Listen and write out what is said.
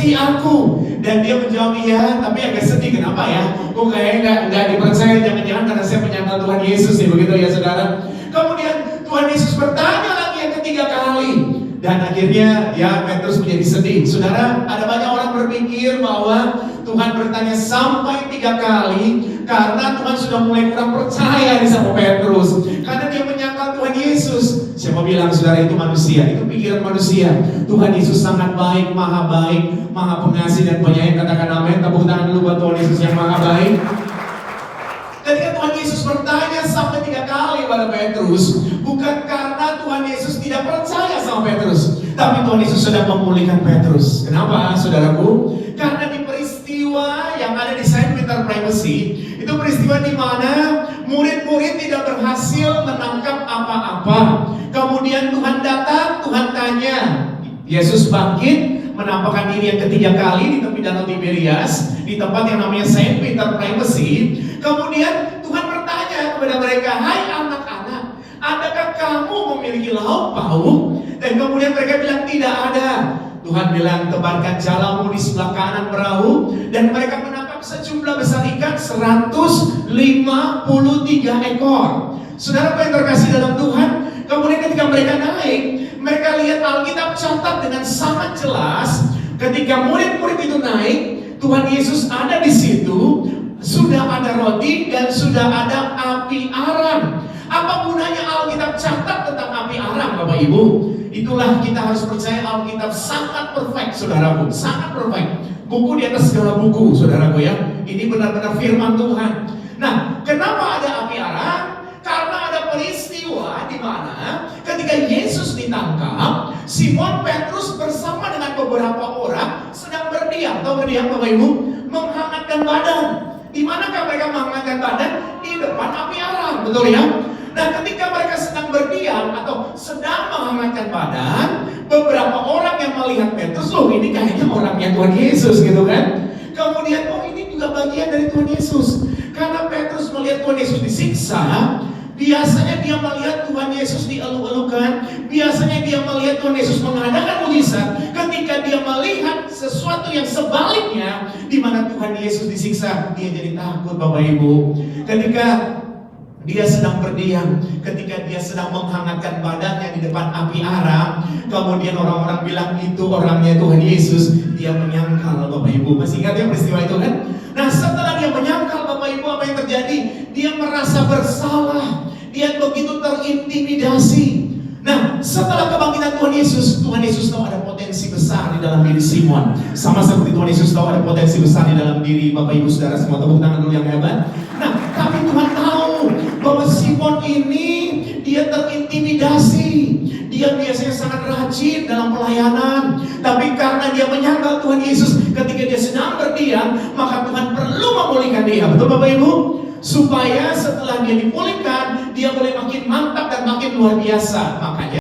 mengasihi aku? Dan dia menjawab iya, tapi agak sedih. Kenapa ya? Kok kayaknya nggak dipercaya, jangan-jangan karena saya menyangkal Tuhan Yesus nih, begitu ya saudara. Kemudian Tuhan Yesus bertanya lagi yang ketiga kali. Dan akhirnya ya Petrus menjadi sedih. Saudara, ada banyak orang berpikir bahwa Tuhan bertanya sampai 3 kali karena Tuhan sudah mulai kurang percaya di sama Petrus. Karena dia menyangkal Tuhan Yesus. Siapa bilang saudara itu manusia? Itu pikiran manusia. Tuhan Yesus sangat baik, maha pengasih dan penyayang. Katakan amin. Tepuk tangan dulu buat Tuhan Yesus yang maha baik. Ketika Tuhan Yesus bertanya sampai 3 kali pada Petrus, bukan karena Tuhan Yesus tidak percaya sama Petrus, tapi Tuhan Yesus sedang memulihkan Petrus. Kenapa, saudaraku? Karena di peristiwa yang ada di Saint Peter Primacy, itu peristiwa di mana murid-murid tidak berhasil menangkap apa-apa. Kemudian Tuhan datang, Tuhan tanya, Yesus bangkit, menampakkan diri yang ketiga kali di tepi danau Tiberias, di tempat yang namanya Saint Peter Primacy. Kemudian Tuhan bertanya kepada mereka, hai anak-anak, adakah kamu memiliki lauk pauk? Dan kemudian mereka bilang tidak ada. Tuhan bilang, tebarkan jalamu di sebelah kanan perahu. Dan mereka menangkap sejumlah besar ikan, 153 ekor. Saudara yang terkasih dalam Tuhan, kemudian ketika mereka naik, mereka lihat Alkitab catat dengan sangat jelas, ketika murid-murid itu naik, Tuhan Yesus ada di situ, sudah ada roti dan sudah ada api arang. Apa gunanya Alkitab catat tentang api arang, Bapak Ibu? Itulah kita harus percaya Alkitab sangat perfect, saudaraku, sangat perfect. Buku di atas segala buku, saudaraku ya. Ini benar-benar firman Tuhan. Nah, kenapa ada api arang? Karena ada peristiwa di mana ketika Yesus ditangkap, Simon Petrus bersama dengan beberapa orang sedang berdiam. Tahu berdiam, Bapak Ibu? Menghangatkan badan. Di manakah mereka menghangatkan badan? Di depan api arang, betul ya? Nah, ketika mereka sedang berdiam atau sedang menghangatkan badan, beberapa orang yang melihat Petrus, loh ini kayaknya orangnya Tuhan Yesus gitu kan? Kemudian, oh ini juga bagian dari Tuhan Yesus. Karena Petrus melihat Tuhan Yesus disiksa, biasanya dia melihat Tuhan Yesus dieluk-elukan, biasanya dia melihat Tuhan Yesus mengadakan mujizat. Ketika dia melihat sesuatu yang sebaliknya, di mana Tuhan Yesus disiksa, dia jadi takut, Bapak Ibu. Ketika dia sedang berdiam, ketika dia sedang menghangatkan badannya di depan api arang, kemudian orang-orang bilang itu orangnya Tuhan Yesus, dia menyangkal, Bapak Ibu. Masih ingat ya peristiwa itu kan? Nah, setelah dia menyangkal, Bapak Ibu, apa yang terjadi? Dia merasa bersalah, dia begitu terintimidasi. Nah, setelah kebangkitan Tuhan Yesus tahu ada potensi besar di dalam diri Simon. Sama seperti Tuhan Yesus tahu ada potensi besar di dalam diri Bapak Ibu Saudara semua. Tepuk tangan dulu yang hebat. Nah, tapi Tuhan tahu bahwa Simon ini dia terintimidasi. Dia biasanya sangat rajin dalam pelayanan, tapi karena dia menyangkal Tuhan Yesus ketika dia sedang berdiam, maka Tuhan perlu memulihkan dia. Betul Bapak Ibu? Supaya setelah dia dipulihkan, dia boleh makin mantap dan makin luar biasa. Makanya